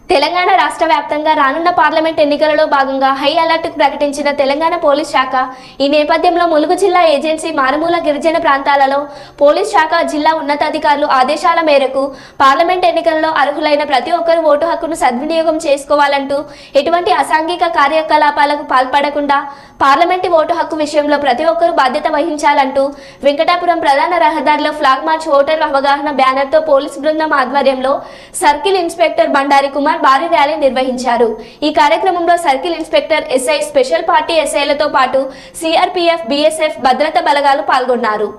తెలంగాణ రాష్ట్ర వ్యాప్తంగా రానున్న పార్లమెంట్ ఎన్నికలలో భాగంగా హై అలర్ట్ ప్రకటించిన తెలంగాణ పోలీస్ శాఖ ఈ నేపథ్యంలో ములుగు జిల్లా ఏజెన్సీ మారుమూల గిరిజన ప్రాంతాలలో పోలీస్ శాఖ జిల్లా ఉన్నతాధికారులు ఆదేశాల మేరకు పార్లమెంట్ ఎన్నికలలో అర్హులైన ప్రతి ఒక్కరూ ఓటు హక్కును సద్వినియోగం చేసుకోవాలంటూ ఎటువంటి అసాంఘిక కార్యకలాపాలకు పాల్పడకుండా పార్లమెంటు ఓటు హక్కు విషయంలో ప్రతి ఒక్కరూ బాధ్యత వహించాలంటూ వెంకటాపురం ప్రధాన రహదారిలో ఫ్లాగ్ మార్చ్ ఓటర్ అవగాహన బ్యానర్తో పోలీస్ బృందం ఆధ్వర్యంలో సర్కిల్ ఇన్స్పెక్టర్ బండారి కుమార్ భారీ ర్యాలీ నిర్వహించారు। ఈ కార్యక్రమంలో circle inspector SI special party ఎస్ఐలతో పాటు సిఆర్పీఎఫ్ బీఎస్ఎఫ్ భద్రతా బలగాలు పాల్గొన్నారు।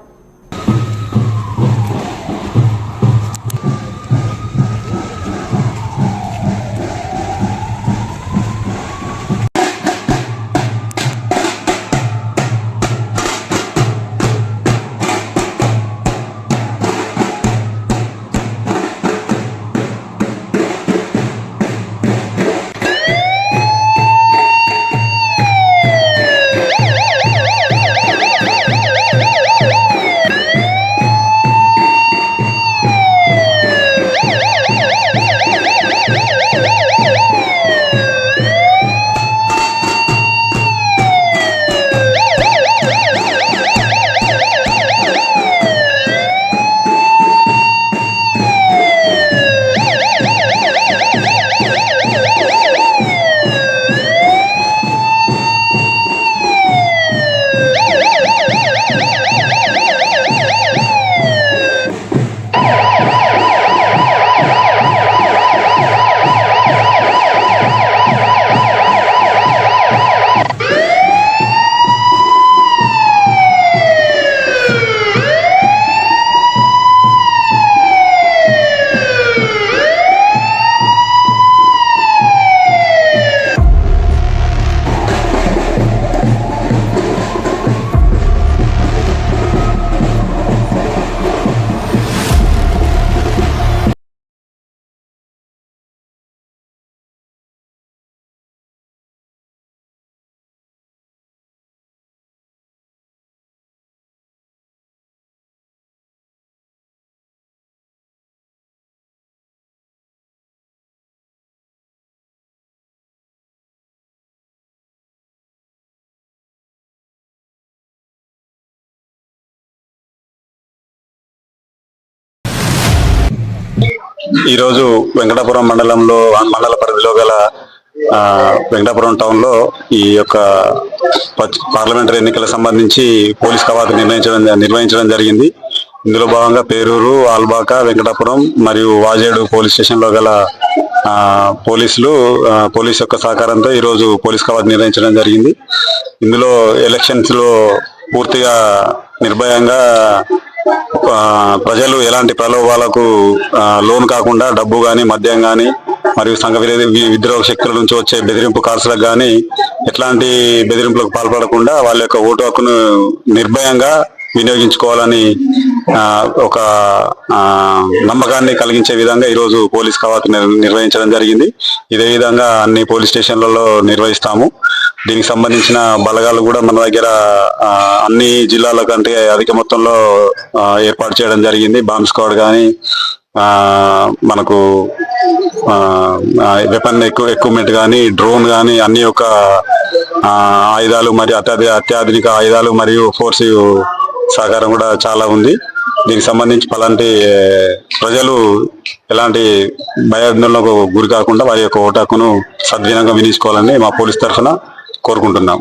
ఈ రోజు వెంకటాపురం మండలంలో మండల పరిధిలో గల వెంకటాపురం టౌన్ లో ఈ యొక్క పార్లమెంటరీ ఎన్నికలకు సంబంధించి పోలీస్ కవాతు నిర్వహించడం జరిగింది। ఇందులో భాగంగా పేరూరు, ఆల్బాక, వెంకటాపురం మరియు వాజేడు పోలీస్ స్టేషన్ లో గల పోలీస్ యొక్క సహకారంతో ఈ రోజు పోలీస్ కవాతు నిర్వహించడం జరిగింది। ఇందులో ఎలక్షన్స్ లో పూర్తిగా నిర్భయంగా ప్రజలు ఎలాంటి ప్రలోభాలకు లోన్ కాకుండా డబ్బు గాని, మద్యం గాని మరియు సంఘ విద్రోహ శక్తుల నుంచి వచ్చే బెదిరింపు కాల్స్లకు గాని ఎట్లాంటి బెదిరింపులకు పాల్పడకుండా వాళ్ళ యొక్క ఓటు హక్కును నిర్భయంగా వినియోగించుకోవాలని ఒక నమ్మకాన్ని కలిగించే విధంగా ఈరోజు పోలీస్ కవాతు నిర్వహించడం జరిగింది। ఇదే విధంగా అన్ని పోలీస్ స్టేషన్లలో నిర్వహిస్తాము। దీనికి సంబంధించిన బలగాలు కూడా మన దగ్గర అన్ని జిల్లాల కంటే అధిక మొత్తంలో ఏర్పాటు చేయడం జరిగింది। బాంబ్ స్క్వాడ్ కానీ, మనకు వెపన్ ఎక్విప్మెంట్ కానీ, డ్రోన్ కానీ, అన్ని యొక్క ఆయుధాలు మరియు అత్యాధునిక ఆయుధాలు మరియు ఫోర్స్ సహకారం కూడా చాలా ఉంది। దీనికి సంబంధించి ప్రజలు ఎలాంటి భయాందోళనకు గురి కాకుండా వారి యొక్క ఓటు హక్కును సద్వినియోగంగా వినియోగించుకోవాలని మా పోలీస్ తరఫున కోరుకుంటున్నాం।